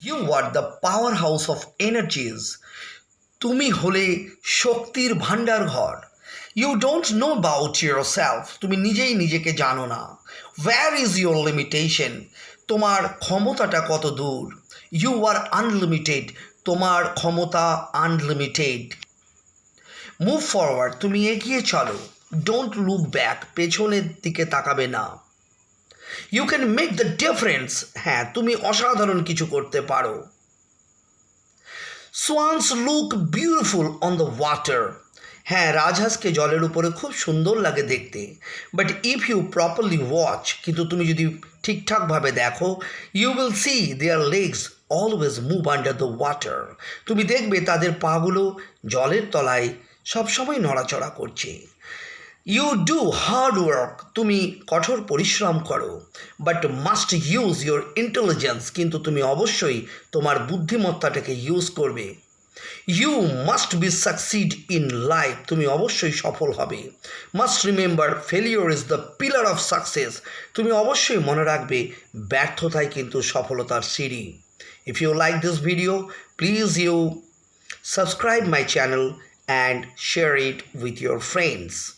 You are the powerhouse of energies. তুমি হলে শক্তির ভাণ্ডার ঘর। You don't know about yourself. তুমি নিজেই নিজেকে জানো না। Where is your limitation. তোমার ক্ষমতাটা কত দূর। You are unlimited. তোমার ক্ষমতা আনলিমিটেড। Move forward. তুমি এগিয়ে চলো। Don't look back. পেছনের দিকে তাকাবে না। You can make the difference. হ্যাঁ, তুমি অসাধারণ কিছু করতে পারো। Swans look beautiful on the water. হ্যাঁ, রাজহাঁসকে জলের উপরে খুব সুন্দর লাগে দেখতে। But if you properly watch, কিন্তু তুমি যদি ঠিকঠাকভাবে দেখো, you will see their legs always move under the water. তুমি দেখবে তাদের পাগুলো জলের তলায় সবসময় নড়াচড়া করছে। You do hard work. তুমি কঠোর পরিশ্রম করো। But must use your intelligence. কিন্তু তুমি অবশ্যই তোমার বুদ্ধিমত্তাটাকে ইউজ করবে। You must be succeed in life. তুমি অবশ্যই সফল হবে। Must remember failure is the pillar of success. তুমি অবশ্যই মনে রাখবে ব্যর্থতাই কিন্তু সফলতার সিঁড়ি। If you like this video, please you subscribe my channel and share it with your friends.